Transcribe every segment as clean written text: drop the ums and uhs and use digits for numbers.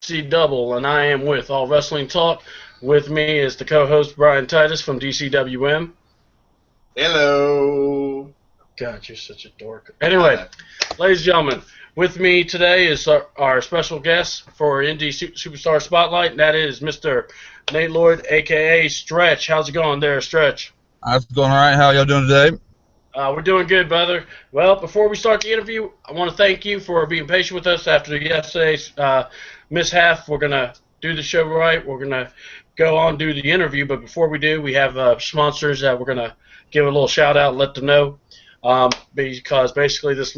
Double, and I am with All Wrestling Talk. With me is the co-host Brian Titus from DCWM. Hello. God, you're such a dork. Anyway, ladies and gentlemen, with me today is our special guest for Indy Superstar Spotlight, and that is Mr. Nate Lloyd, a.k.a. Stretch. How's it going there, Stretch? It's going all right. How y'all doing today? We're doing good, brother. Well, before we start the interview, I want to thank you for being patient with us after yesterday's mishap. We're going to do the show right. We're going to go on and do the interview. But before we do, we have sponsors that we're going to give a little shout-out and let them know. Because basically this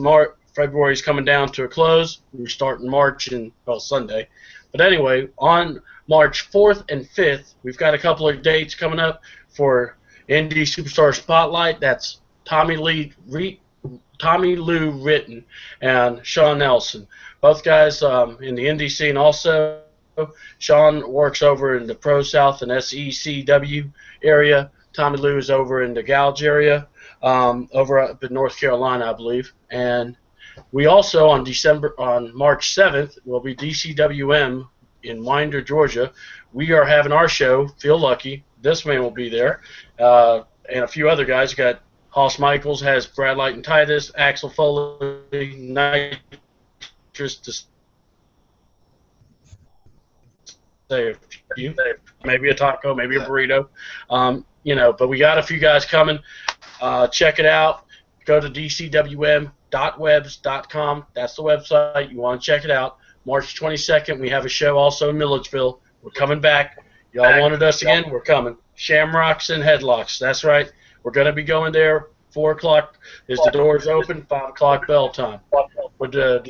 February is coming down to a close. We're starting March and, well, Sunday. But anyway, on March 4th and 5th, we've got a couple of dates coming up for Indy Superstar Spotlight. That's Tommy Lou Ritten and Sean Nelson. Both guys in the indie scene also. Sean works over in the Pro South and SECW area. Tommy Lou is over in the Gouge area, over up in North Carolina, I believe. And we also, on March 7th, will be DCWM in Winder, Georgia. We are having our show, Feel Lucky. This man will be there. And a few other guys. We got Hoss Michaels, has Brad Light and Titus, Axel Foley, Nitrous, to say a few, maybe a taco, maybe a burrito. But we got a few guys coming. Check it out. Go to dcwm.webs.com. That's the website. You want to check it out. March 22nd, we have a show also in Milledgeville. We're coming back. Y'all wanted us again? We're coming. Shamrocks and Headlocks. That's right. We're going to be going there. 4 o'clock is the doors open. 5 o'clock bell time. For the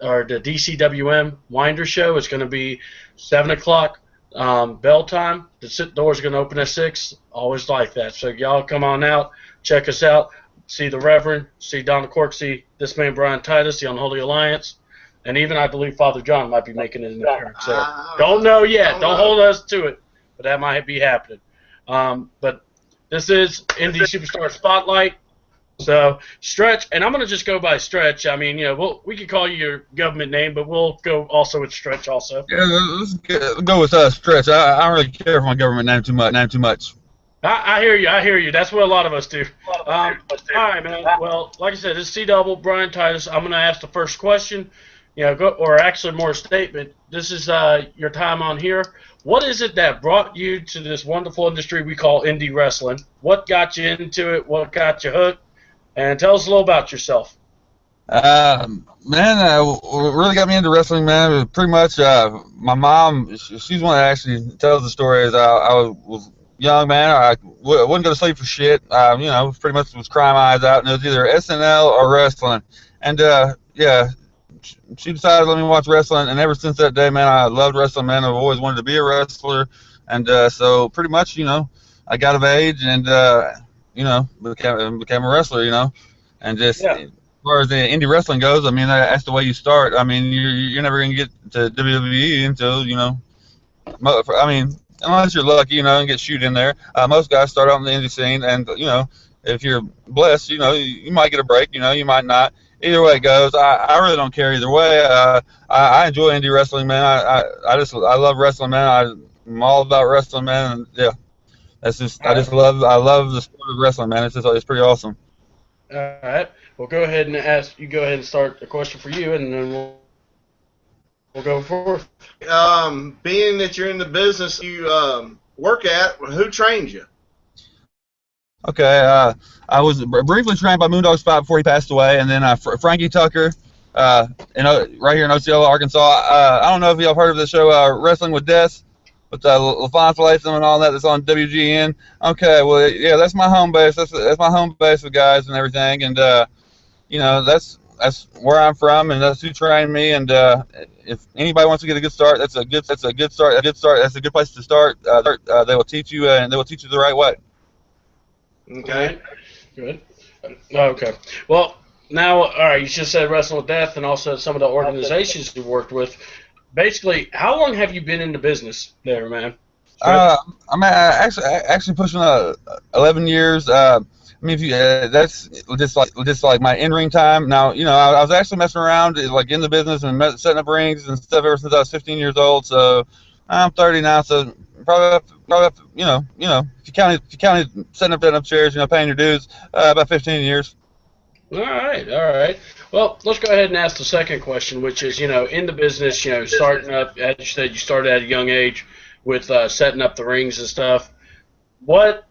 DCWM Winder show, it's going to be 7 o'clock bell time. The doors are going to open at 6. Always like that. So y'all come on out, check us out, see the Reverend, see Donna Cork, see this man Brian Titus, the Unholy Alliance, and even I believe Father John might be making an appearance there. Don't know yet. Don't hold us to it, but that might be happening. But this is Indy Superstar Spotlight. So, Stretch, and I'm going to just go by Stretch. I mean, we could call you your government name, but we'll go also with Stretch also. Yeah, let's go with Stretch. I don't really care for my government name too much. I hear you. That's what a lot of us do. All right, man. Well, like I said, this is C-Double, Brian Titus. I'm going to ask the first question, or actually more statement. This is your time on here. What is it that brought you to this wonderful industry we call indie wrestling? What got you into it? What got you hooked? And tell us a little about yourself. What really got me into wrestling, man, was pretty much my mom. She's one that actually tells the story. As I was young, man, I wouldn't go to sleep for shit. Pretty much was crying my eyes out, and it was either SNL or wrestling. And she decided to let me watch wrestling, and ever since that day, man, I loved wrestling, man. I've always wanted to be a wrestler, and so pretty much, I got of age and became a wrestler, and just as far as the indie wrestling goes, I mean, that's the way you start. I mean, you're never gonna get to WWE until unless you're lucky, and get shoot in there. Most guys start out in the indie scene, and if you're blessed, you might get a break, you might not. Either way it goes, I really don't care either way. I enjoy indie wrestling, man. I love wrestling, man. I'm all about wrestling, man. And, yeah, that's just I love the sport of wrestling, man. It's pretty awesome. All right. Well, go ahead and start the question for you, and then we'll go forth. Being that you're in the business you work at, who trained you? Okay, I was briefly trained by Moondog Spot before he passed away, and then Frankie Tucker, right here in Osceola, Arkansas. I don't know if y'all have heard of the show Wrestling with Death, with LaFonso Latham and all that. That's on WGN. Okay, well, yeah, that's my home base. That's my home base with guys and everything, and that's where I'm from, and that's who trained me. And if anybody wants to get a good start, that's a good start. That's a good place to start. They will teach you, and they will teach you the right way. Okay. Good. Okay. Well, now, all right, you just said Wrestling with Death and also some of the organizations you worked with. Basically, how long have you been in the business there, man? I'm actually pushing 11 years. I mean, if you that's just like my in ring time. Now, I was actually messing around like in the business and setting up rings and stuff ever since I was 15 years old. So I'm 30 now, so probably if you counted setting up chairs, paying your dues, about 15 years. All right. Well, let's go ahead and ask the second question, which is, in the business, starting up, as you said, you started at a young age with setting up the rings and stuff. What,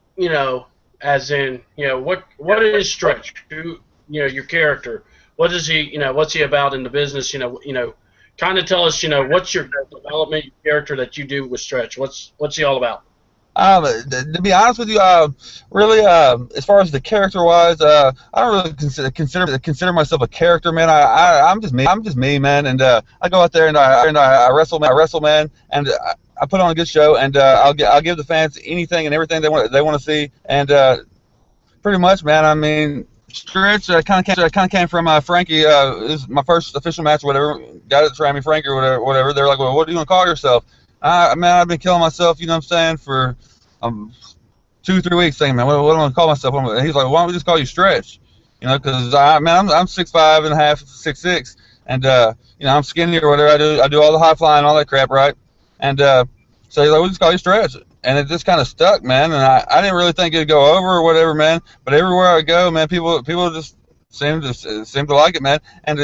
as in, what is Stretch? Who, your character? What is he? What's he about in the business? Kind of tell us, what's your development, your character that you do with Stretch? What's he all about? To be honest with you, really, as far as the character wise, I don't really consider myself a character, man. I'm just me. I'm just me, man. And I go out there and I wrestle, man, and I put on a good show, and I'll give the fans anything and everything they want to see, and pretty much, man. I mean, Stretch kind of came from Frankie. This is my first official match, whatever. Got it, Trammy Frankie or whatever. They're like, well, what are you gonna call yourself? Man, I've been killing myself, what I'm saying, for 2-3 weeks, saying, man, what am I gonna call myself? And he's like, why don't we just call you Stretch? Because I'm 6'5" and a half, 6'6", and I'm skinny or whatever. I do all the high flying, all that crap, right? And so he's like, we'll just call you Stretch. And it just kind of stuck, man. And I didn't really think it'd go over or whatever, man. But everywhere I go, man, people just seem to like it, man. And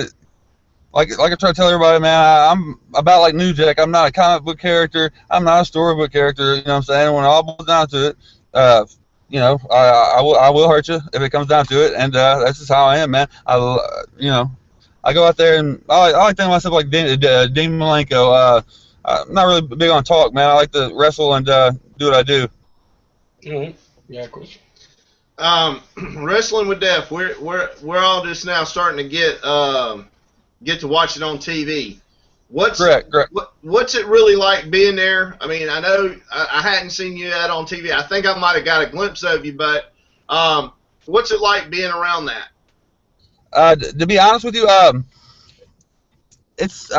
like I try to tell everybody, man, I'm about like New Jack. I'm not a comic book character. I'm not a storybook character. What I'm saying? When it all boils down to it, I will hurt you if it comes down to it. And that's just how I am, man. I go out there and I like to think of myself like Dean Malenko. I'm not really big on talk, man. I like to wrestle and do what I do. Mm-hmm. Yeah, of course. Wrestling with Death. We're all just now starting to get to watch it on TV. Correct. What's it really like being there? I mean, I know I hadn't seen you out on TV. I think I might have got a glimpse of you, but what's it like being around that? To be honest with you, it's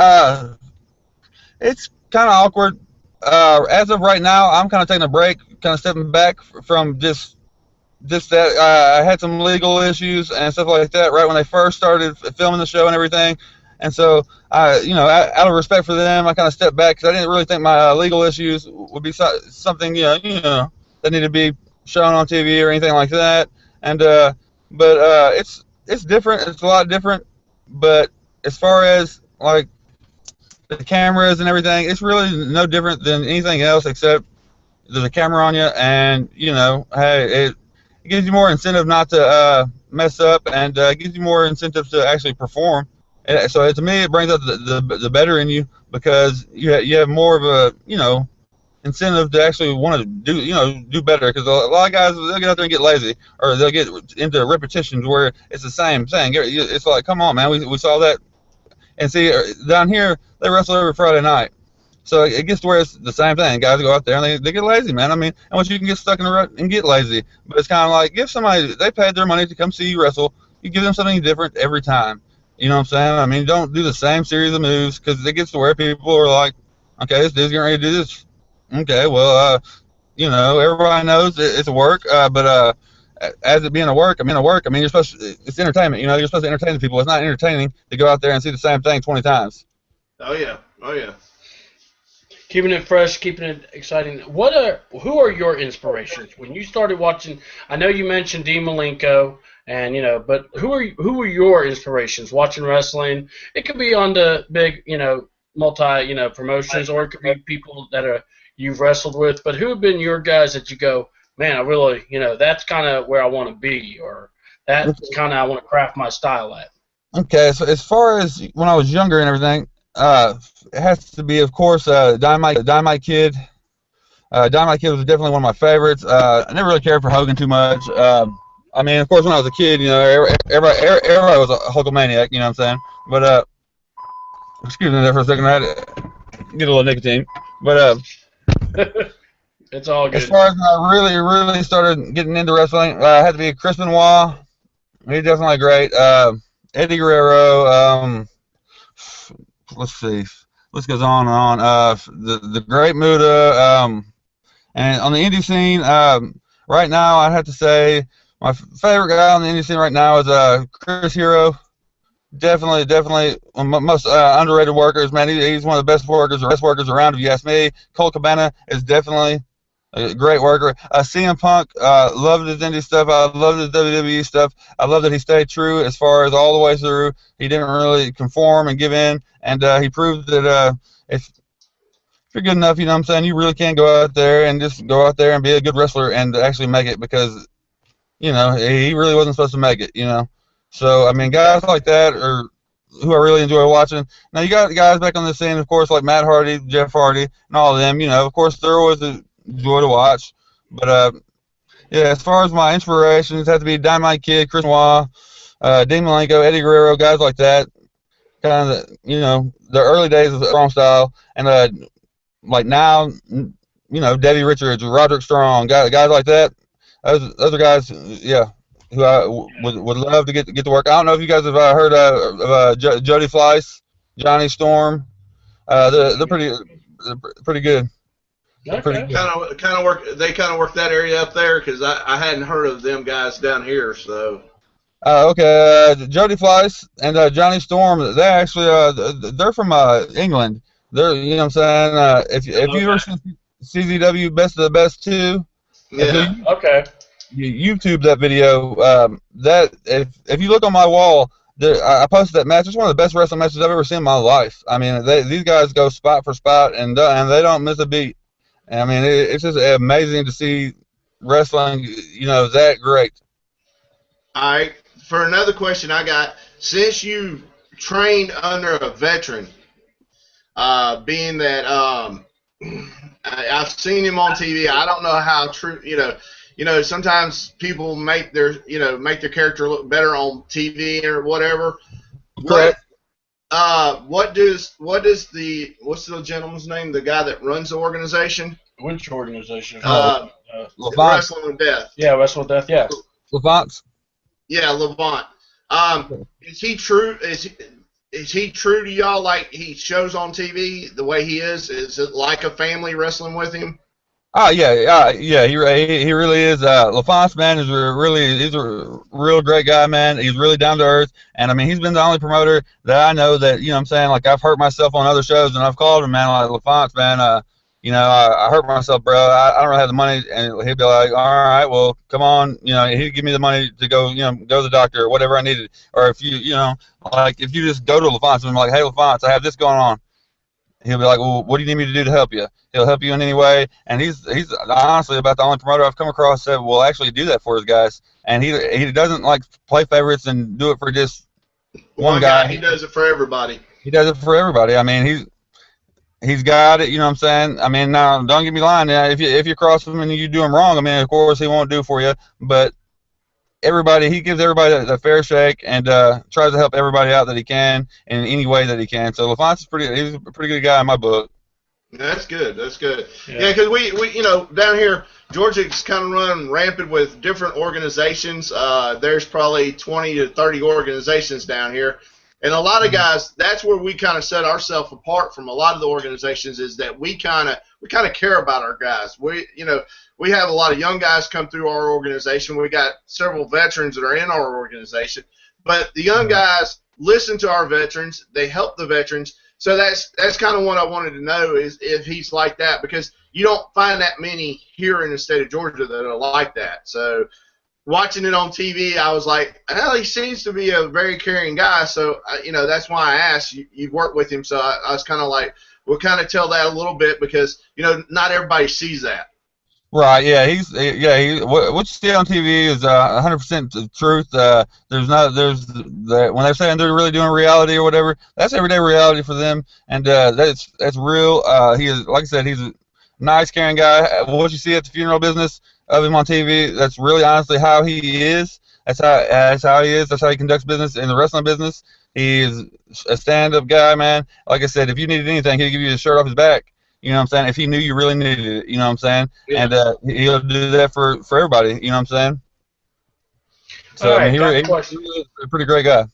kind of awkward. As of right now, I'm kind of taking a break, kind of stepping back from just that. I had some legal issues and stuff like that right when they first started filming the show and everything. And so, out of respect for them, I kind of stepped back because I didn't really think my legal issues would be something, that needed to be shown on TV or anything like that. And but it's different. It's a lot different. But as far as like the cameras and everything, it's really no different than anything else except there's a camera on you, and hey, it gives you more incentive not to mess up, and gives you more incentive to actually perform. And so to me, it brings out the better in you, because you have more of a incentive to actually want to do better. Because a lot of guys, they'll get out there and get lazy, or they'll get into repetitions where it's the same thing. It's like, come on, man, we saw that. And see, down here, they wrestle every Friday night. So it gets to where it's the same thing. Guys go out there and they get lazy, man. I mean, and once you can get stuck in a rut and get lazy. But it's kind of like, give somebody, they paid their money to come see you wrestle. You give them something different every time. You know what I'm saying? I mean, don't do the same series of moves, because it gets to where people are like, okay, this dude's getting ready to do this. Okay, well, everybody knows it's a work, but as it being a work, I mean, you're supposed to, it's entertainment. You're supposed to entertain the people. It's not entertaining to go out there and see the same thing 20 times. Oh yeah. Keeping it fresh, keeping it exciting. Who are your inspirations when you started watching? I know you mentioned Dean Malenko, and but who are your inspirations watching wrestling? It could be on the big, multi, promotions, or it could be people that you've wrestled with. But who have been your guys that you go, man, I really, that's kind of where I want to be, or that's kind of I want to craft my style at. Okay, so as far as when I was younger and everything, it has to be, of course, Dynamite Kid. Dynamite Kid was definitely one of my favorites. I never really cared for Hogan too much. I mean, of course, when I was a kid, everybody was a Hulkamaniac, you know what I'm saying? But, excuse me there for a second, I had to get a little nicotine. But, it's all good. As far as I really, really started getting into wrestling, I had to be Chris Benoit. He's definitely great. Eddie Guerrero. Let's see. List goes on and on. The Great Muta. And on the indie scene, right now, I'd have to say My favorite guy on the indie scene right now is Chris Hero. Definitely one of the most underrated workers, man. He's one of the best workers around, if you ask me. Colt Cabana is definitely a great worker. CM Punk, loved his indie stuff. I loved his WWE stuff. I love that he stayed true as far as all the way through. He didn't really conform and give in, and he proved that if you're good enough, you know what I'm saying, you really can go out there and just go out there and be a good wrestler and actually make it, because, you know, he really wasn't supposed to make it, you know. So, I mean, guys like that are who I really enjoy watching. Now, you got guys back on the scene, of course, like Matt Hardy, Jeff Hardy, and all of them. You know, of course, they're always a joy to watch. But, yeah, as far as my inspirations, have to be Dynamite Kid, Chris Benoit, Dean Malenko, Eddie Guerrero, guys like that. Kind of, you know, the early days of Strong Style. And, like now, you know, Debbie Richards, Roderick Strong, guys like that. Those are guys, yeah, who I would love to get to work. I don't know if you guys have heard of Jody Fleiss, Johnny Storm. They're pretty good. Okay. Pretty good. Kind of work. They kind of work that area up there, because I hadn't heard of them guys down here. So. Okay, Jody Fleiss and Johnny Storm. They actually they're from England. They're, you know what I'm saying. If you ever seen CZW Best of the Best 2, Yeah. Okay. you YouTube that video. That if you look on my wall, I posted that match. It's one of the best wrestling matches I've ever seen in my life. I mean, these guys go spot for spot, and they don't miss a beat. And, I mean, it's just amazing to see wrestling, you know, that great. All right. For another question I got, since you trained under a veteran, being that I've seen him on TV, I don't know how true, you know, sometimes people make their character look better on TV or whatever. Correct. What's the gentleman's name? The guy that runs the organization? Which organization? Wrestling with Death. Yeah, Wrestling with Death. Yeah. Levant. Yeah, Levant. Is he true? Is he true to y'all like he shows on TV the way he is? Is it like a family wrestling with him? Oh yeah. He really is. LaFonce, man, he's a real great guy, man. He's really down to earth, and I mean, he's been the only promoter that I know that, you know what I'm saying, like, I've hurt myself on other shows, and I've called him, man, like, LaFonce, man, you know, I hurt myself, bro. I don't really have the money, and he'd be like, all right, well, come on, you know, he'd give me the money to go, you know, go to the doctor or whatever I needed, or if you know, like, if you just go to LaFonce and be like, hey, LaFonce, I have this going on. He'll be like, well, what do you need me to do to help you? He'll help you in any way. And he's honestly about the only promoter I've come across that will actually do that for his guys. And he doesn't, like, play favorites and do it for just one guy. He does it for everybody. He does it for everybody. I mean, he's got it, you know what I'm saying? I mean, now, don't get me lying. If you cross him and you do him wrong, I mean, of course he won't do for you. But he gives everybody a fair shake and tries to help everybody out that he can in any way that he can. So LaFonce he's a pretty good guy in my book. That's good. Yeah, because we you know, down here, Georgia's kind of running rampant with different organizations. There's probably 20 to 30 organizations down here. And a lot of guys, that's where we kind of set ourselves apart from a lot of the organizations, is that we kind of care about our guys. We have a lot of young guys come through our organization. We got several veterans that are in our organization. But the young guys listen to our veterans. They help the veterans. So that's kind of what I wanted to know, is if he's like that, because you don't find that many here in the state of Georgia that are like that. So watching it on TV, I was like, well, he seems to be a very caring guy. So, you know, that's why I asked. You've worked with him, so I was kind of like, we'll kind of tell that a little bit, because, you know, not everybody sees that. Right, yeah, what you see on TV is 100% the truth. When they're saying they're really doing reality or whatever, that's everyday reality for them, and that's real. He is, like I said, he's a nice, caring guy. What you see at the funeral business of him on TV, that's really honestly how he is. That's how he is. That's how he conducts business in the wrestling business. He's a stand-up guy, man. Like I said, if you needed anything, he'd give you his shirt off his back. You know what I'm saying? If he knew you really needed it, you know what I'm saying? Yeah. And he'll do that for everybody. You know what I'm saying? So, all right, I mean, he's a pretty great guy.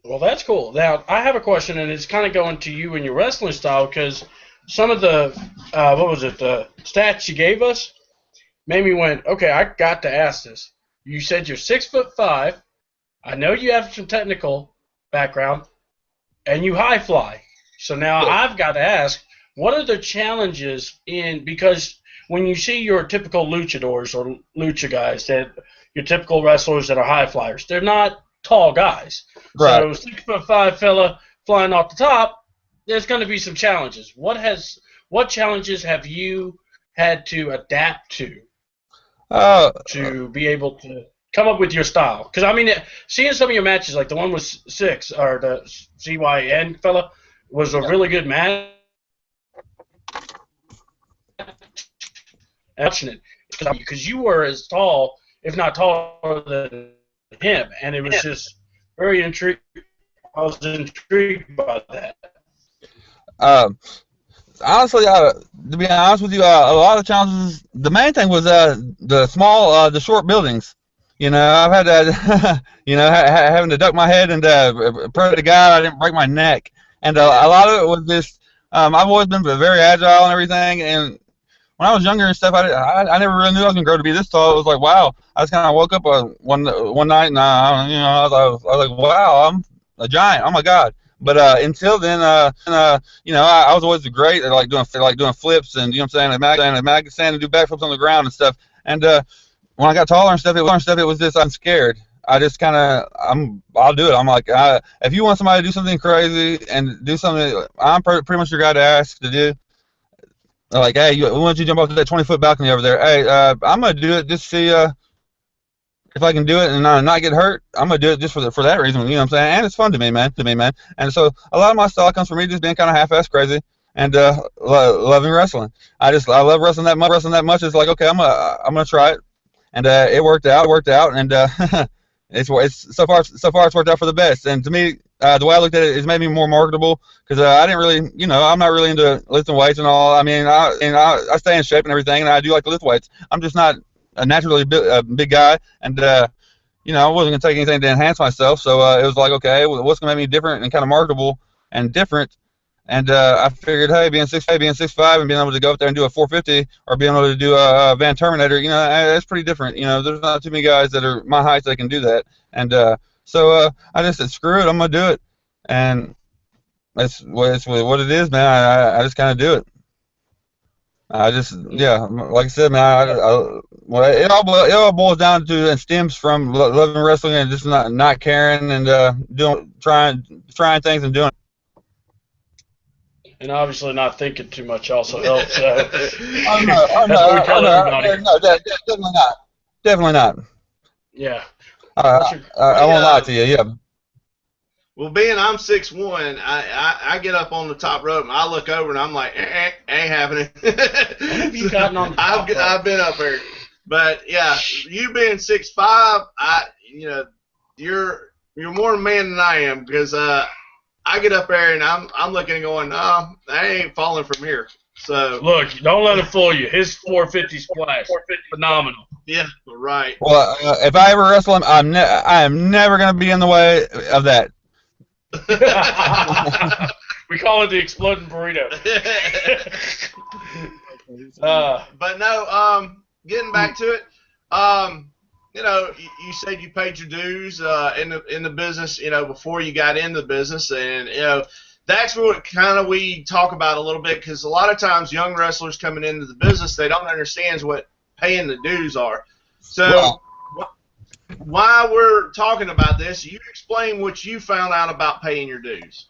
Well, that's cool. Now, I have a question, and it's kind of going to you and your wrestling style, because some of the, the stats you gave us made me went, okay, I got to ask this. You said you're 6'5". I know you have some technical background, and you high fly. So now I've got to ask, what are the challenges because when you see your typical luchadors or lucha guys, your typical wrestlers that are high flyers, they're not tall guys. Right. So 6'5" fella flying off the top, there's going to be some challenges. What challenges have you had to adapt to be able to come up with your style? Because I mean, seeing some of your matches, like the one with Six or the CYN fella, was a really good match. Because you were as tall, if not taller than him, and it was just very intrigued. I was intrigued by that. Honestly, to be honest with you, a lot of challenges. The main thing was the short buildings. You know, I've had to, having to duck my head and pray to God I didn't break my neck. And a lot of it was just, I've always been very agile and everything. And when I was younger and stuff, I never really knew I was gonna grow to be this tall. It was like, wow. I just kind of woke up one night and I was like, wow, I'm a giant. Oh my God. But until then, I was always great at doing flips and a mag stand and do backflips on the ground and stuff. And when I got taller and stuff, it was just I'm scared. I just I'll do it. I'm like, if you want somebody to do something crazy and do something, I'm pretty much your guy to ask to do. Like, hey, why don't you jump off that 20-foot balcony over there? Hey, I'm gonna do it just to see if I can do it and not get hurt. I'm gonna do it just for that reason. You know what I'm saying? And it's fun to me, man. And so a lot of my style comes from me just being kind of half-ass crazy and loving wrestling. I love wrestling that much. It's like, okay, I'm gonna try it, and it worked out, and it's so far it's worked out for the best. And to me, the way I looked at it, it's made me more marketable because I didn't really, I'm not really into lifting weights and all. I mean, I stay in shape and everything, and I do like to lift weights. I'm just not a naturally big guy, and I wasn't gonna take anything to enhance myself. So it was like, okay, what's gonna make me different and kind of marketable and different? And I figured, hey, being 6'5" and being able to go up there and do a 450 or being able to do a Van Terminator, that's pretty different. There's not too many guys that are my height that can do that. And so I just said, screw it, I'm gonna do it, and that's what it is, man. I just kind of do it. Like I said, man, it all boils down to and stems from loving wrestling and just not caring and trying things and doing it. And obviously not thinking too much also helps. So. Oh, no, definitely not. Yeah. I won't lie to you, yeah. Well, being I'm 6'1", I get up on the top rope and I look over and I'm like, ain't happening. Have you gotten on the top rope? I've been up there, but yeah, you being 6'5", you're more of a man than I am because I get up there and I'm looking and going, no, I ain't falling from here. So look, don't let him fool you. His 450 splash, phenomenal. Yeah, right. Well, if I ever wrestle him, I am never gonna be in the way of that. We call it the exploding burrito. But no, getting back to it, you said you paid your dues in the business, before you got in the business, and that's what kind of we talk about a little bit because a lot of times young wrestlers coming into the business, they don't understand what paying the dues are. So why we're talking about this, you explain what you found out about paying your dues.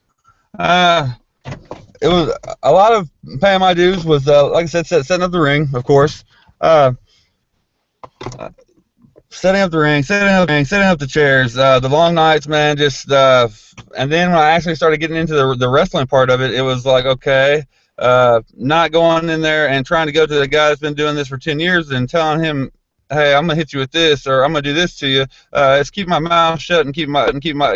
It was a lot of paying my dues was, like I said, setting up the ring, of course. Setting up the ring, setting up the chairs, the long nights, man, and then when I actually started getting into the wrestling part of it, it was like, okay, not going in there and trying to go to the guy that's been doing this for 10 years and telling him, hey, I'm gonna hit you with this or I'm gonna do this to you. It's keep my mouth shut and keep my keep my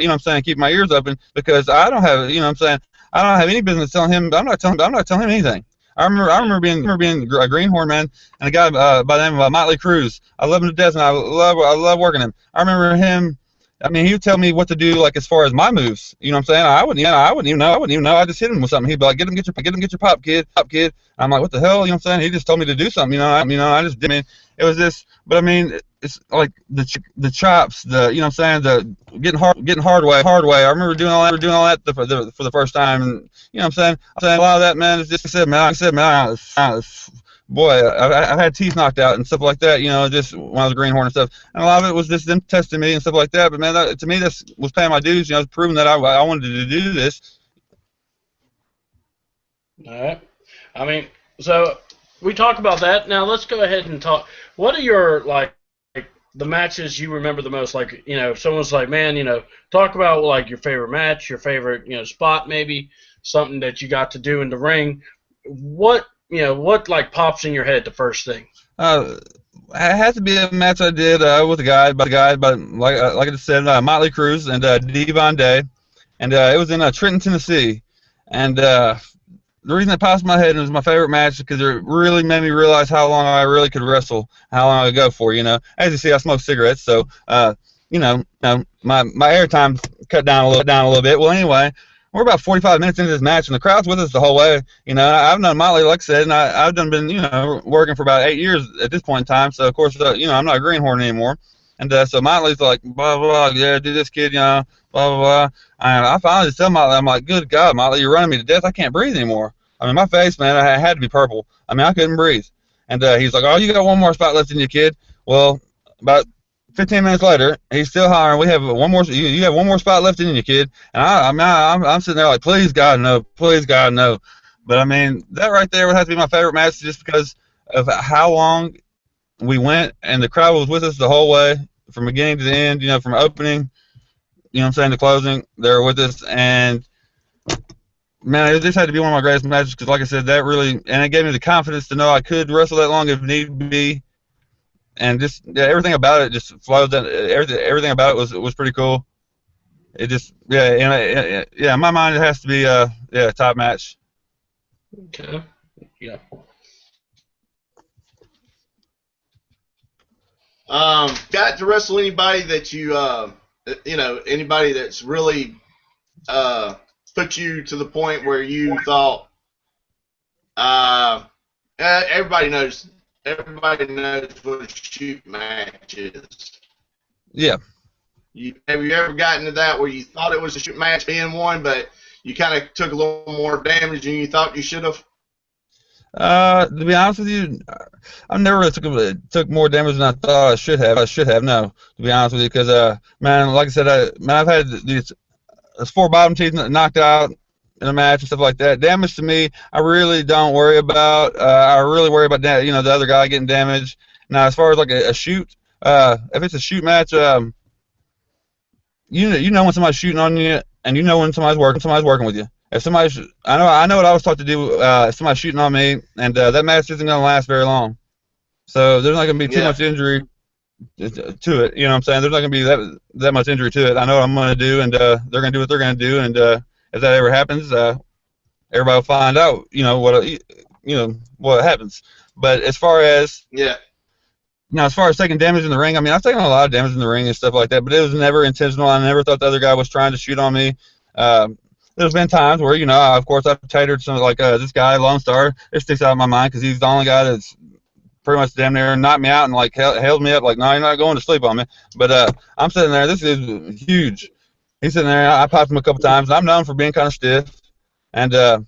ears open because I don't have I don't have any business telling him. I'm not telling him anything. I remember being a greenhorn man and a guy by the name of Motley Cruz. I love him to death and I love working him. I remember him I mean, he would tell me what to do, like as far as my moves. You know what I'm saying? I wouldn't even know. I just hit him with something. He'd be like, get him, get your pop, kid, pop, kid. I'm like, what the hell? You know what I'm saying? He just told me to do something. I just did. I mean, it was this, but I mean, it's like the chops, you know what I'm saying? The getting hard way. I remember doing all that for the first time, and you know what I'm saying? A lot of that, man, is just I said, man, boy, I've had teeth knocked out and stuff like that, you know, just when I was a greenhorn and stuff. And a lot of it was just them testing me and stuff like that. But, man, to me, this was paying my dues. You know, proving that I wanted to do this. All right. I mean, so we talk about that. Now let's go ahead and talk. What are your, like the matches you remember the most? Like, you know, if someone's like, man, you know, talk about, like, your favorite match, your favorite, you know, spot maybe, something that you got to do in the ring. What like pops in your head the first thing? It had to be a match I did with a guy, but like I just said, Motley Cruz and Devon Day, and it was in Trenton, Tennessee, and the reason it pops in my head was my favorite match because it really made me realize how long I really could wrestle, how long I could go for. You know, as you see, I smoke cigarettes, so you know, my airtime cut down a little bit. Well, anyway. We're about 45 minutes into this match, and the crowd's with us the whole way. You know, I've known Motley, like I said, and I've been, you know, working for about 8 years at this point in time. So, of course, you know, I'm not a greenhorn anymore. And so Motley's like, blah, blah, blah, yeah, do this, kid, you know, blah, blah, blah. And I finally just tell Motley, I'm like, good God, Motley, you're running me to death. I can't breathe anymore. I mean, my face, man, I had to be purple. I mean, I couldn't breathe. And he's like, oh, you got one more spot left in you, kid. Well, about 15 minutes later, he's still hollering. We have one more. You have one more spot left in you, kid. And I'm sitting there like, please God no, please God no. But I mean, that right there would have to be my favorite match, just because of how long we went, and the crowd was with us the whole way, from beginning to the end. You know, from opening, you know what I'm saying, to closing, they were with us, and man, it just had to be one of my greatest matches because, like I said, that really, and it gave me the confidence to know I could wrestle that long if need be. And just everything about it just flowed. Everything about it was pretty cool. It just in my mind it has to be top match. Okay. Yeah. Got to wrestle anybody that you anybody that's really put you to the point where you thought everybody knows what a shoot match is. Yeah. Have you ever gotten to that where you thought it was a shoot match being one, but you kind of took a little more damage than you thought you should have? To be honest with you, I never really took more damage than I thought I should have. No, to be honest with you, because man, like I said, I've had these 4 bottom teeth knocked out in a match and stuff like that. Damage to me, I really don't worry about. I really worry about that, you know, the other guy getting damaged. Now, as far as like a shoot, if it's a shoot match, you know when somebody's shooting on you, and you know when somebody's working with you. If somebody's, I know what I was taught to do. If somebody's shooting on me, and that match isn't going to last very long, so there's not going to be too much injury to it. You know what I'm saying? There's not going to be that much injury to it. I know what I'm going to do, and they're going to do what they're going to do, and if that ever happens, everybody will find out, you know, what happens. But as far as now, as far as taking damage in the ring, I mean, I've taken a lot of damage in the ring and stuff like that, but it was never intentional. I never thought the other guy was trying to shoot on me. There's been times where, you know, of course, I've tatered some, like this guy, Lone Star. It sticks out of my mind because he's the only guy that's pretty much damn near knocked me out and like held me up, like, no, you're not going to sleep on me. But I'm sitting there. This is huge. He's sitting there. I popped him a couple times, and I'm known for being kind of stiff. And well,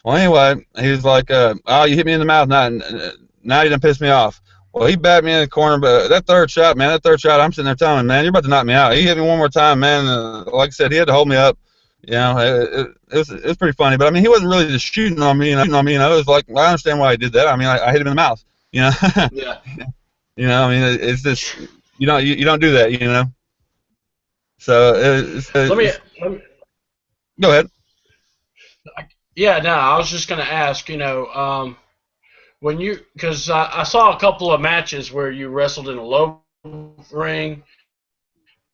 anyway, he was like, "Oh, you hit me in the mouth. Now you done pissed me off." Well, he batted me in the corner, but that third shot, I'm sitting there telling him, man, you're about to knock me out. He hit me one more time, man. Like I said, he had to hold me up. You know, it was pretty funny. But I mean, he wasn't really just shooting on me. You know, it was like, I understand why he did that. I mean, I hit him in the mouth. You know. Yeah. You know, I mean, it's just you don't do that. You know. So let me go ahead. Yeah, no, I was just going to ask, you know, when you, because I saw a couple of matches where you wrestled in a low ring,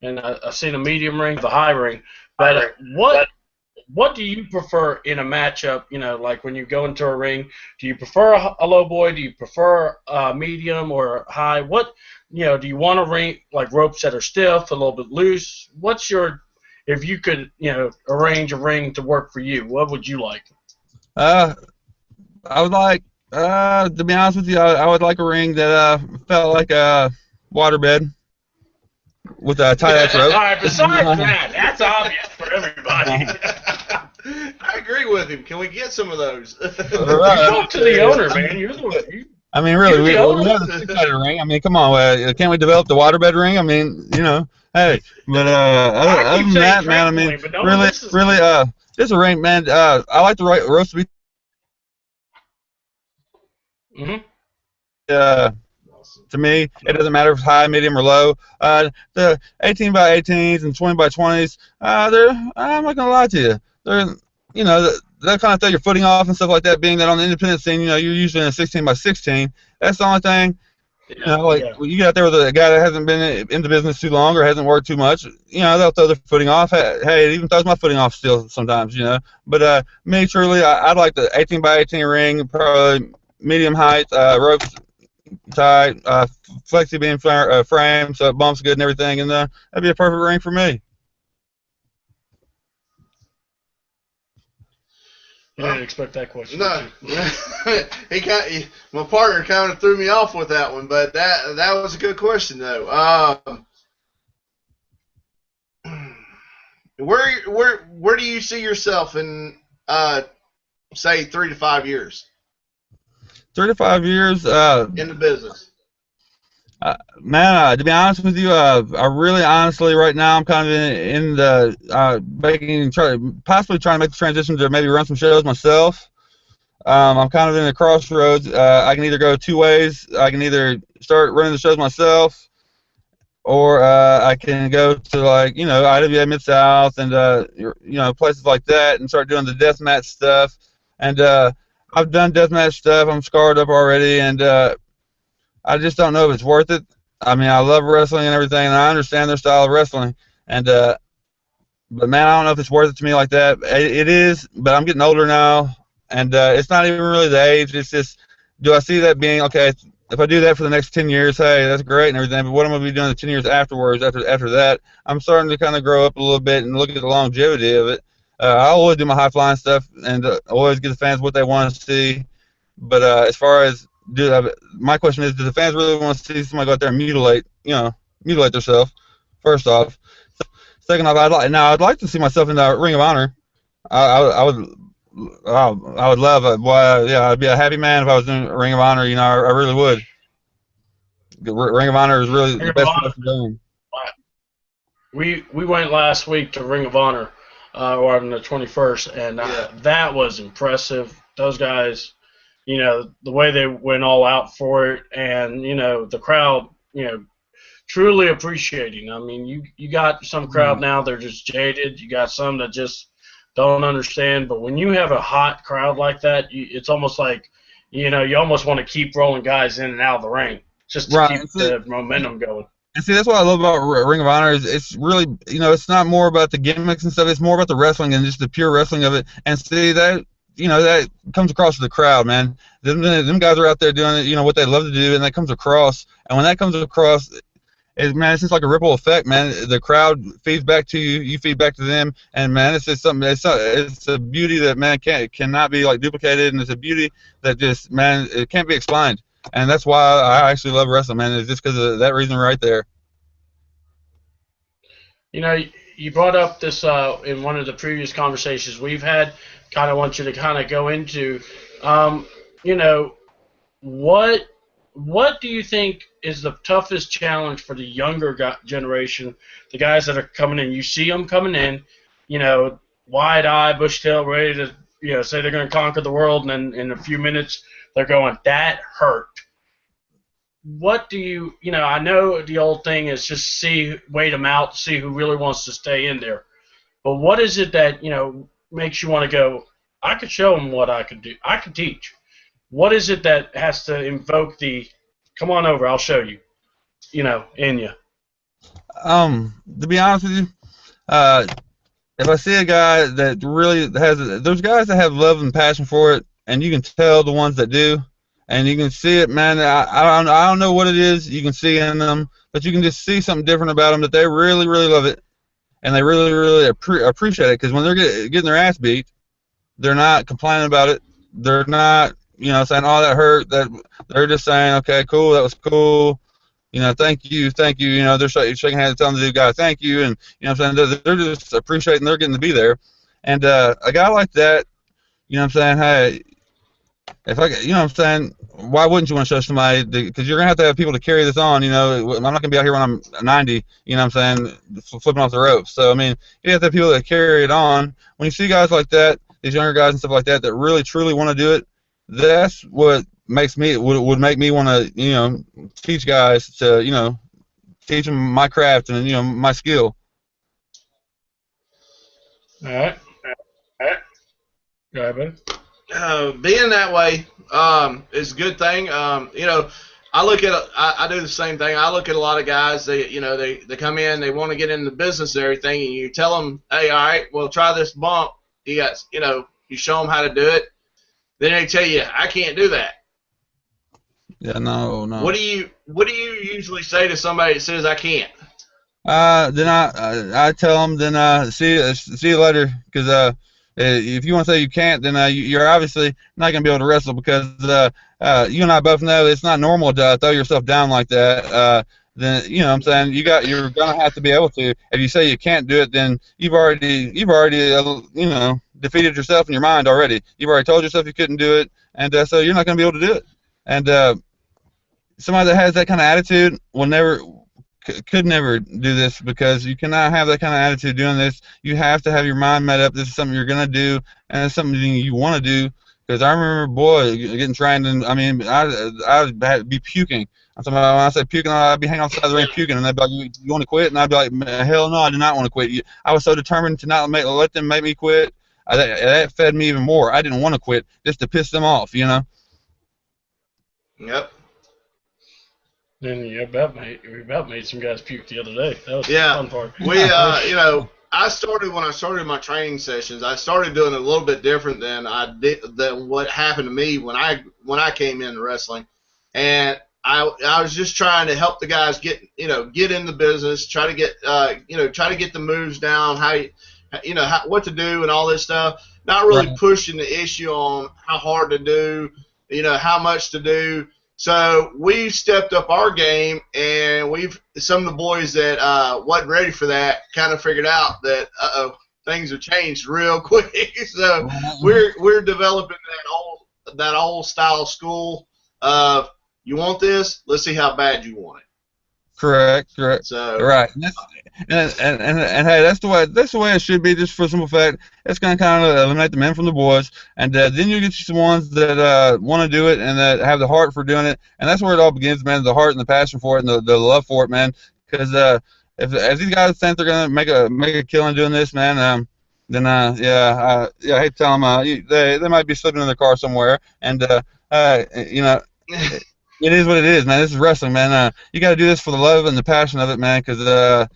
and I seen a medium ring, the high ring. But what do you prefer in a matchup? Like when you go into a ring, do you prefer a low boy? Do you prefer a medium or high? What, do you want a ring like ropes that are stiff, a little bit loose? If you could, arrange a ring to work for you, what would you like? I would like, to be honest with you, I would like a ring that felt like a waterbed with a tight-ass rope. All right, besides that, that's obvious for everybody. I agree with him. Can we get some of those? Talk to the owner, man. You're the one. I mean, really, we have a six-sided ring. I mean, come on, can't we develop the waterbed ring? I mean, hey, but other than that, man, I mean, really, just a ring, man. I like the roast to be. To me, it doesn't matter if it's high, medium, or low. The 18 by 18s and 20 by 20s, I'm not gonna lie to you, they'll kind of throw your footing off and stuff like that. Being that on the independent scene, you're usually in a 16 by 16. That's the only thing. You get out there with a guy that hasn't been in the business too long or hasn't worked too much. They'll throw their footing off. Hey, it even throws my footing off still sometimes. But me, truly, I'd like the 18 by 18 ring, probably medium height, ropes tight, flexi beam frame, so it bumps good and everything, and that'd be a perfect ring for me. I didn't expect that question. No, my partner kind of threw me off with that one, but that was a good question though. Where do you see yourself in say 3 to 5 years? 3 to 5 years in the business. Man, to be honest with you, I really honestly right now I'm kind of in the possibly trying to make the transition to maybe run some shows myself. I'm kind of in a crossroads. I can either go two ways. I can either start running the shows myself, or I can go to IWA Mid South and places like that and start doing the deathmatch stuff. And I've done deathmatch stuff. I'm scarred up already, and I just don't know if it's worth it. I mean, I love wrestling and everything, and I understand their style of wrestling. And but man, I don't know if it's worth it to me like that. It is, but I'm getting older now, and it's not even really the age. It's just, do I see that being okay? If I do that for the next 10 years, hey, that's great and everything. But what am I going to be doing the 10 years afterwards? After that, I'm starting to kind of grow up a little bit and look at the longevity of it. I always do my high flying stuff and always give the fans what they want to see. But as far as my question is, do the fans really want to see somebody go out there and mutilate themselves? First off, second off, I'd like to see myself in the Ring of Honor. I would love it. I'd be a happy man if I was in Ring of Honor. I really would. Ring of Honor is really the best place to go. We went last week to Ring of Honor, or on the 21st, and that was impressive. Those guys, the way they went all out for it, and the crowd, truly appreciating. I mean, you got some crowd now, they're just jaded. You got some that just don't understand. But when you have a hot crowd like that, it's almost like, you almost want to keep rolling guys in and out of the ring just to keep the momentum going. And see, that's what I love about Ring of Honor is it's really, it's not more about the gimmicks and stuff. It's more about the wrestling and just the pure wrestling of it. And see that, that comes across to the crowd, man. Them guys are out there doing it, what they love to do, and that comes across. And when that comes across, it's just like a ripple effect, man. The crowd feeds back to you, you feed back to them, and man, it's just something. It's a beauty that man cannot be duplicated, and it's a beauty that just it can't be explained. And that's why I actually love wrestling, man. It's just because of that reason right there. You brought up this in one of the previous conversations we've had. Kind of want you to kind of go into, what do you think is the toughest challenge for the younger generation, the guys that are coming in? You see them coming in, wide-eyed, bush-tailed, ready to, say they're going to conquer the world, and then in a few minutes they're going, that hurt. What do you, I know the old thing is just wait them out, see who really wants to stay in there. But what is it that, makes you want to go, I could show them what I could do. I could teach. What is it that has to invoke the, come on over, I'll show you, in you? To be honest with you, if I see a guy that really has those guys that have love and passion for it, and you can tell the ones that do, and you can see it, man. I don't know what it is you can see in them, but you can just see something different about them that they really really love it, and they really really appreciate it. Because when they're getting their ass beat, they're not complaining about it. They're not, saying, "Oh, that hurt." They're just saying, "Okay, cool, that was cool. Thank you, thank you." They're shaking hands, telling the dude guy, "Thank you," and what I'm saying, they're just appreciating they're getting to be there. And a guy like that, what I'm saying, hey, if I, what I'm saying, why wouldn't you want to show somebody? Because you're gonna have people to carry this on. I'm not gonna be out here when I'm 90. What I'm saying, flipping off the ropes. So I mean, you have to have people that carry it on. When you see guys like that, these younger guys and stuff like that, that really truly want to do it, that's what makes me would make me want to teach guys to teach them my craft and my skill. All right. Go ahead, buddy. Being that way is a good thing. I look at I do the same thing. I look at a lot of guys. They come in, they want to get into business and everything, and you tell them, "Hey, all right, well, try this bump." You show them how to do it. Then they tell you, "I can't do that." Yeah, no. What do you usually say to somebody that says, "I can't"? Then I tell them, then see you later, because if you want to say you can't, then you're obviously not going to be able to wrestle, because you and I both know it's not normal to throw yourself down like that. Then what I'm saying, you're going to have to be able to. If you say you can't do it, then you've already defeated yourself in your mind already. You've already told yourself you couldn't do it, and so you're not going to be able to do it. And somebody that has that kind of attitude could never do this, because you cannot have that kind of attitude doing this. You have to have your mind made up. This is something you're going to do, and it's something you want to do. Because I remember, boy, getting trained, and I mean, I'd be puking. I'm talking about, when I say puking, I'd be hanging outside the ring puking, and they'd be like, "You want to quit?" And I'd be like, "Hell no, I do not want to quit." I was so determined to not let them make me quit. That fed me even more. I didn't want to quit, just to piss them off, Yep. Then we about made some guys puke the other day. That was the fun part. I started when I started my training sessions. I started doing it a little bit different than what happened to me when I came into wrestling, and I was just trying to help the guys get in the business, try to get the moves down, what to do and all this stuff. Not really pushing the issue on how hard to do, how much to do. So we've stepped up our game, and some of the boys that wasn't ready for that kind of figured out that things have changed real quick. So we're developing that old style school of, you want this, let's see how bad you want it. Correct. So right, and hey, that's the way it should be. Just for the simple fact, it's going to kind of eliminate the men from the boys, and then you get you some ones that want to do it and that have the heart for doing it, and that's where it all begins, man. The heart and the passion for it, and the love for it, man. Because if these guys think they're going to make a killing doing this, man, then I hate to tell them, they might be slipping in their car somewhere, and It is what it is, man. This is wrestling, man. You got to do this for the love and the passion of it, man. Because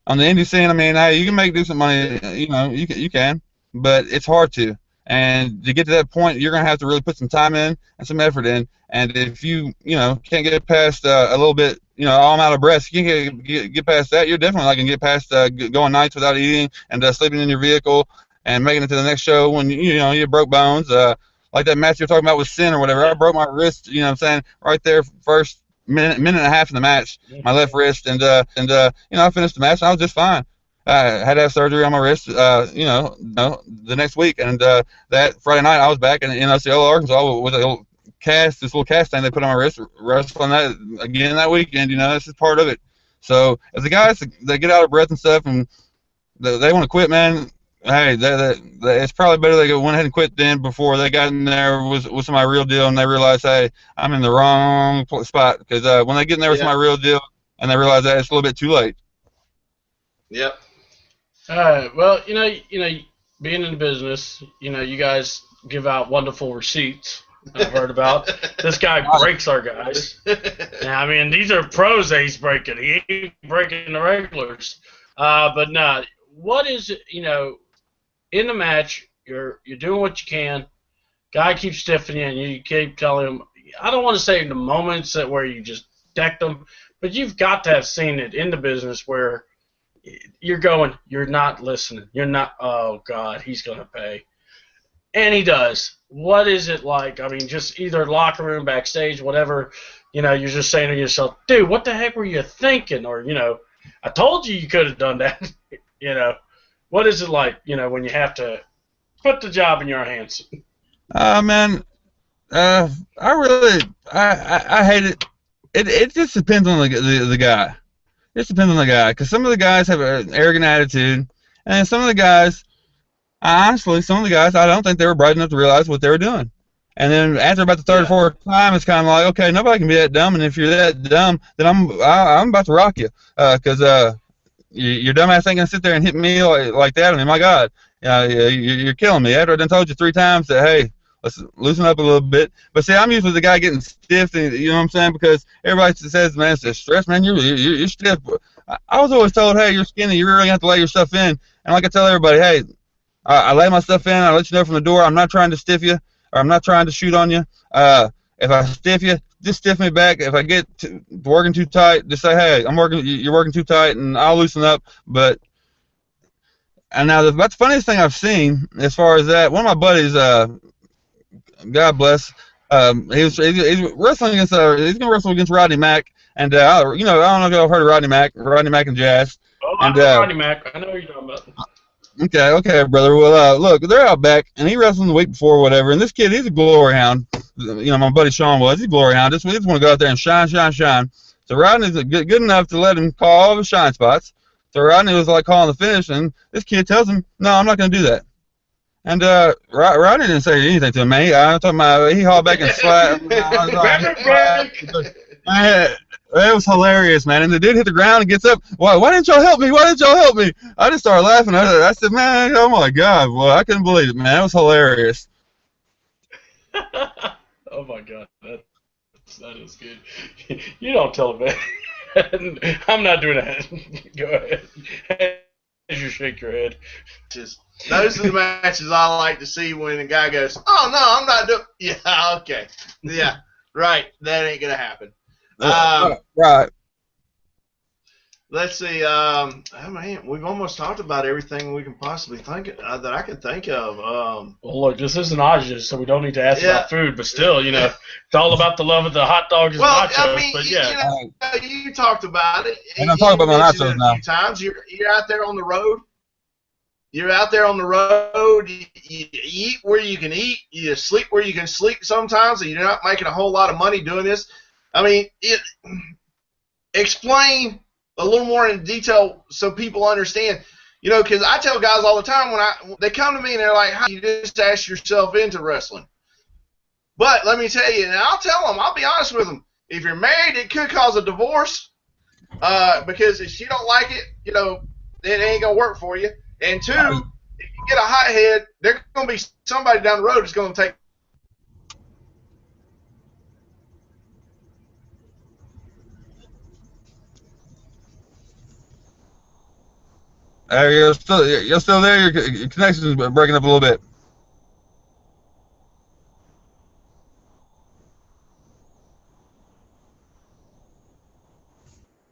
on the indie scene, I mean, hey, you can make decent money. You can, but it's hard to. And to get to that point, you're gonna have to really put some time in and some effort in. And if you can't get past a little bit, oh, I'm out of breath. You can't get past that. You're definitely not gonna get past going nights without eating and sleeping in your vehicle and making it to the next show when you broke bones. Like that match you're talking about with Sin or whatever. I broke my wrist, right there first minute and a half in the match, my left wrist, and I finished the match and I was just fine. I had to have surgery on my wrist, the next week, and that Friday night I was back in Osceola, Arkansas with this little cast thing they put on my wrist, wrestling that again that weekend. This is part of it. So as the guys that get out of breath and stuff and they want to quit, man, hey, it's probably better they went ahead and quit then before they got in there with somebody real deal and they realize, hey, I'm in the wrong spot. Because when they get in there with somebody real deal and they realize that, it's a little bit too late. Yep. Well, being in business, you guys give out wonderful receipts. I've heard about. This guy breaks our guys. Now, I mean, these are pros that he's breaking. He ain't breaking the regulars. But no, what is it? In the match, you're doing what you can. Guy keeps stiffing you, and you keep telling him. I don't want to say the moments where you just decked them, but you've got to have seen it in the business where you're not listening. You're not. Oh God, he's gonna pay, and he does. What is it like? I mean, just either locker room, backstage, whatever. You're just saying to yourself, dude, what the heck were you thinking? Or I told you could have done that. What is it like? When you have to put the job in your hands. Man, I hate it. It just depends on the guy. It just depends on the guy, because some of the guys have an arrogant attitude, and some of the guys, honestly, I don't think they were bright enough to realize what they were doing. And then after about the third or fourth time, it's kind of like, okay, nobody can be that dumb, and if you're that dumb, then I'm about to rock you, because your dumb ass ain't gonna sit there and hit me like that. I mean, my God, you're killing me. After I done told you 3 times that, hey, let's loosen up a little bit. But see, I'm usually the guy getting stiff, and you know what I'm saying? Because everybody says, man, it's stress, man. You're stiff. I was always told, hey, you're skinny. You really have to lay your stuff in. And like I tell everybody, hey, I lay my stuff in. I let you know from the door. I'm not trying to stiff you, or I'm not trying to shoot on you. If I stiff you, just stiff me back. If I get working too tight, just say, hey, you're working too tight, and I'll loosen up. And now that's the funniest thing I've seen as far as that. One of my buddies, God bless, he's wrestling against he's gonna wrestle against Rodney Mack, and I don't know if y'all heard of Rodney Mack and Jazz. Oh, I know Rodney Mack. I know what you're talking about. Okay, brother. Well, look, they're out back, and he wrestled the week before, or whatever. And this kid, he's a glory hound. My buddy Sean he's a glory hound. Just want to go out there and shine. So Rodney's good enough to let him call all the shine spots. So Rodney was like calling the finish, and this kid tells him, no, I'm not going to do that. And Rodney didn't say anything to him, man. I'm talking about, he hauled back and slapped. It was hilarious, man. And the dude hit the ground and gets up. Why didn't y'all help me? I just started laughing. I said, man, oh my God. Well, I couldn't believe it, man. It was hilarious. Oh my God. That is good. You don't tell him that. I'm not doing that. Go ahead. As you shake your head. Those are the matches I like to see when a guy goes, oh, no, I'm not doing. Yeah, okay. Yeah, right. That ain't going to happen. Right. Let's see. Oh, man, we've almost talked about everything we can possibly think that I can think of. Well, look, this isn't Aja's, so we don't need to ask about food, but still, it's all about the love of the hot dogs and nachos. I mean, but yeah. You talked about it. And I'm talking about my nachos now. A few times. You're out there on the road. You eat where you can eat. You sleep where you can sleep sometimes, and you're not making a whole lot of money doing this. I mean, explain a little more in detail so people understand. Because I tell guys all the time when they come to me and they're like, "How you just ask yourself into wrestling?" But let me tell you, and I'll tell them, I'll be honest with them. If you're married, it could cause a divorce because if you don't like it, it ain't gonna work for you. And 2, if you get a hothead, there's gonna be somebody down the road that's gonna take. You're still there. Your connection is breaking up a little bit.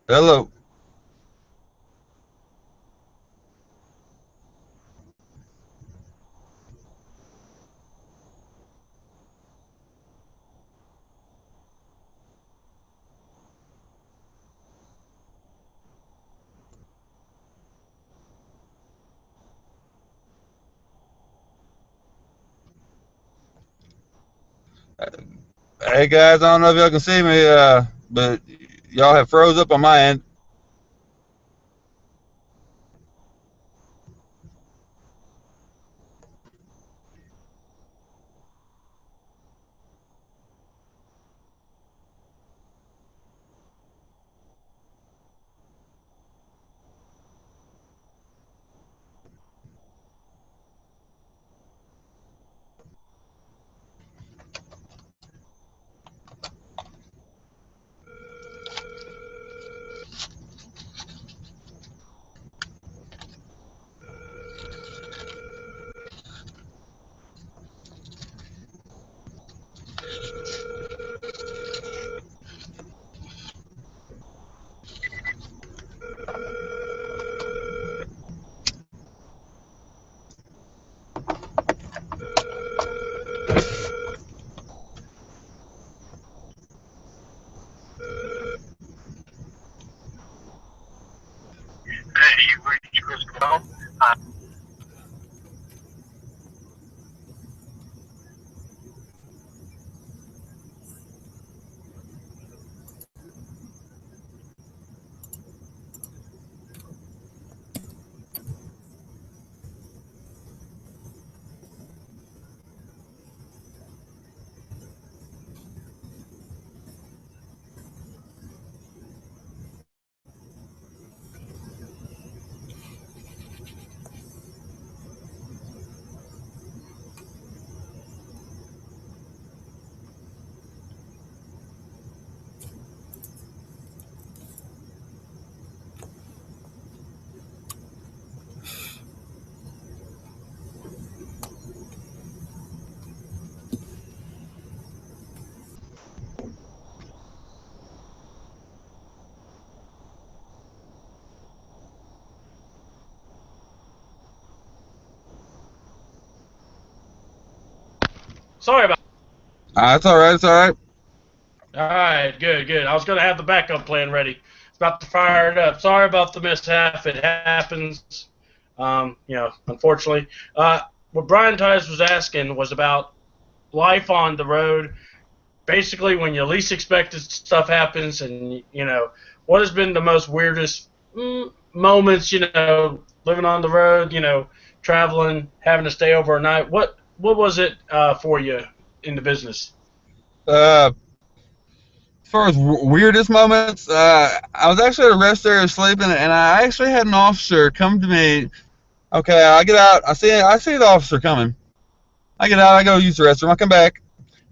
Hello. Hey guys, I don't know if y'all can see me, but y'all have froze up on my end. Sorry about. It's all right. It's all right. All right, good. I was going to have the backup plan ready. About to fire it up. Sorry about the mishap. It happens. Unfortunately. What Brian Tice was asking was about life on the road. Basically, when you least expected stuff happens, and what has been the most weirdest moments? Living on the road. Traveling, having to stay overnight. What was it for you in the business? As far as weirdest moments, I was actually at a rest area sleeping, and I actually had an officer come to me. Okay, I get out. I see the officer coming. I get out. I go use the restroom. I come back.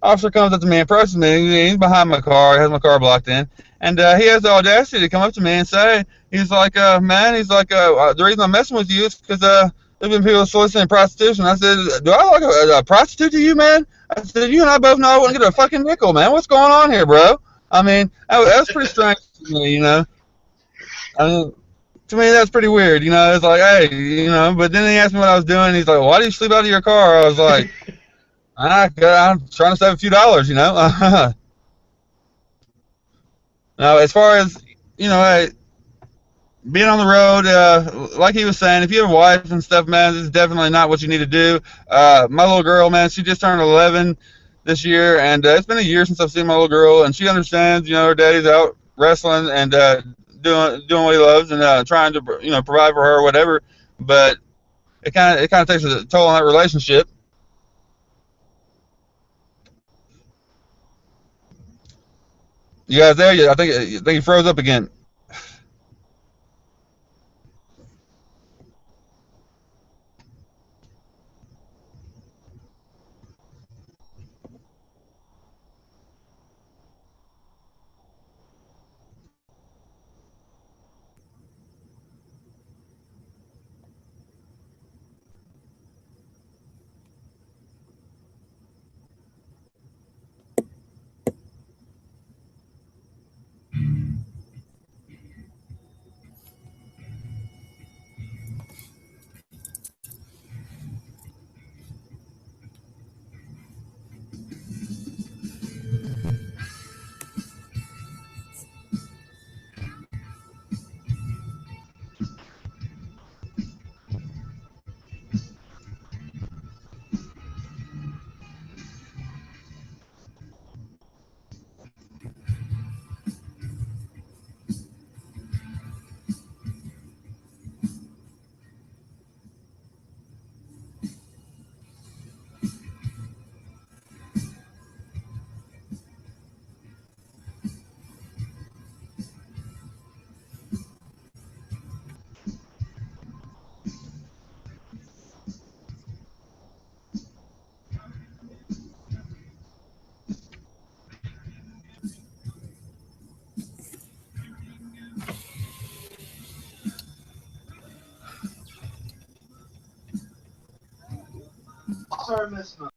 Officer comes up to me, approaches me. He's behind my car. He has my car blocked in, and he has the audacity to come up to me and say, he's like, man, he's like, the reason I'm messing with you is because there's been people soliciting prostitution. I said, do I look a prostitute to you, man? I said, you and I both know I wouldn't get a fucking nickel, man. What's going on here, bro? I mean, that was pretty strange to me, I mean, to me, that's pretty weird, It's like, hey, but then he asked me what I was doing. He's like, why do you sleep out of your car? I was like, I'm trying to save a few dollars, Now, as far as, hey, being on the road, like he was saying, if you have a wife and stuff, man, this is definitely not what you need to do. My little girl, man, she just turned 11 this year, and it's been a year since I've seen my little girl, and she understands, her daddy's out wrestling and doing what he loves and trying to, provide for her or whatever. But it kind of takes a toll on that relationship. You guys there? I think he froze up again. Sorry, missing